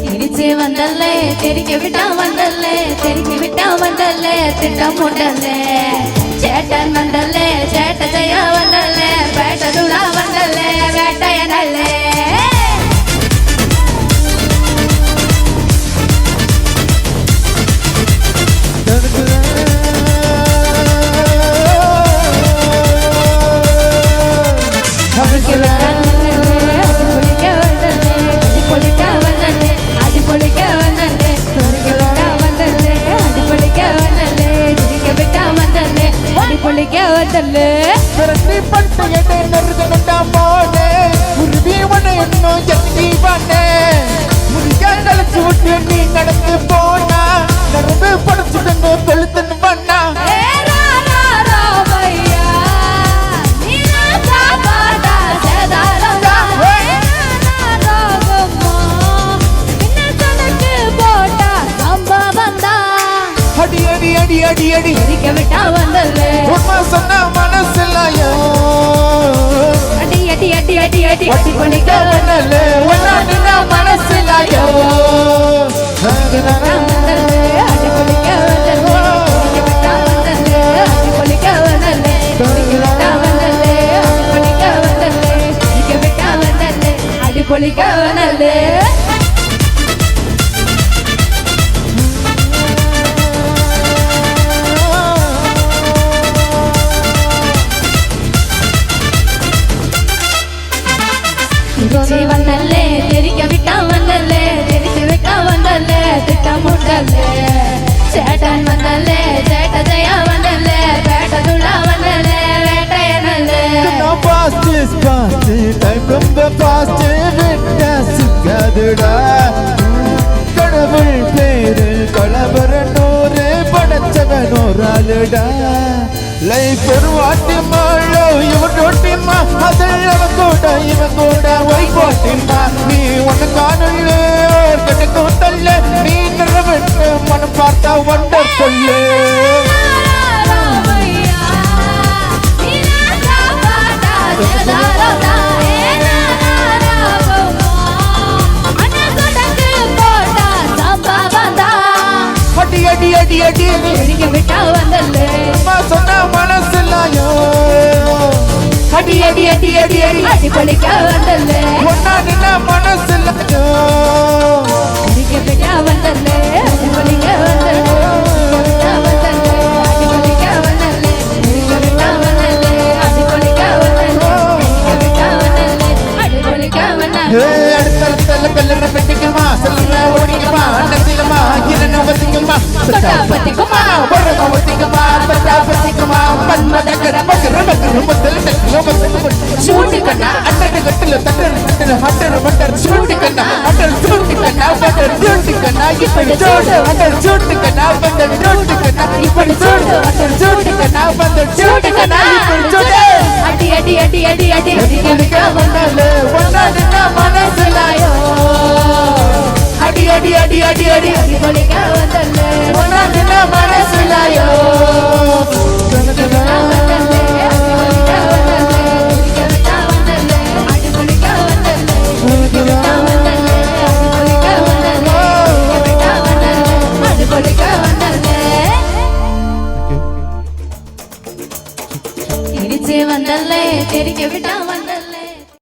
തിരിച്ച് വന്നല്ലേ തിരികെ വിട്ടാ വന്നല്ലേ തിരികെ വിട്ടാ വന്നല്ലേ തിട്ടം ഉണ്ടല്ലേ ചേട്ടൻ വന്നല്ലേ ചേട്ട ജയ വന്നല്ലേ പേട്ടതുള വന്നല്ലേ വേട്ടയനല്ലേ நடந்து போனா நடந்து படுத்துடுங்க கொளுத்துன்னு பண்ணா அடி அடி அடி அடி அடி விட்டா வந்தல்லே உண்மை சொன்ன மனசில்லையோ அடி அடி அடி அடி அடி அடி பண்ணிக்க வந்தல்லே உன்ன நின்ன மனசில்லையோ பொலிக்கவனல்லே തിരിച്ച് വന്നല്ലേ തിരികെ വിട്ടാ വന്നല്ലേ തിരിച്ച് വിട്ടാ വന്നല്ലേ തിട്ടം ഉണ്ടല്ലേ ചേട്ടൻ വന്നല്ലേ ചേട്ട ജയ വന്നല്ലേ പേട്ടതുള വന്നല്ലേ വേട്ടയനല്ലേ past is past time from the past விட்டாசுக்காதுடா கடவுள் பேரு கலவர நூறு படைச்சவன் ஒரு ஆளுடா லைஃப் ஒரு வாட்டி மாழோ இவன் ரொட்டிமா அதில் அவன் கூட ஒய் போட்டிமா நீ ஒன்னு காணல கிடைக்கும் தள்ள நீ நிறவிட்டு மனம் பார்த்தா ஒண்டர் சொல்லு அடி அடி அடி തിരികെ വിട്ടാ വന്നല്ലേ சொன்ன மனசில்லையோ அடி அடி அடி அடி அடி அடி பொலிக்க வந்தல்லே ஒன்னா நின்ன மனசில்லையோ திரிகே விட்டா வந்தல்லே அடி பொலிக்க வந்தல்லே அடி பொலிக்க வந்தல்லே திரிகே விட்டா வந்தல்லே அடி பொலிக்க வந்தல்லே திரிகே விட்டா வந்தல்லே அடி பொலிக்க வந்தல்லே அடுத்தடுத்தல கல்லற பெட்டிக்குமா செல்ல ஓடிக்குமா அண்ணத்திலமா கிரண வசிக்குமா பத்திக்குமா வரக வசிக்குமா பத்திக்குமா பன்மதகர மகர மகர முதல் ஷூட் கண்ணா அட்டர் கட்டல தட்டர் ஹட்டர் மட்டர் ஷூட் கண்ணா அட்டர் ஷூட் கண்ணா பட்டர் ஷூட் கண்ணா இப்படி சோடு அட்டர் ஷூட் கண்ணா பட்டர் ஷூட் கண்ணா இப்படி சோடு அட்டர் ஷூட் கண்ணா பட்டர் ஷூட் கண்ணா இப்படி சோடு அடி அடி அடி அடி அடி திரிகே விட்டா வந்தல்லே ஒன்னா நின்ன மனசில்லையோ அடி அடி அடி அடி அடி அடி பொலிக்க வந்தல்லே ஒன்னா நின்ன மனசில்லையோ തിരിച്ച് വന്നല്ലേ തിരികെ വിട്ടാ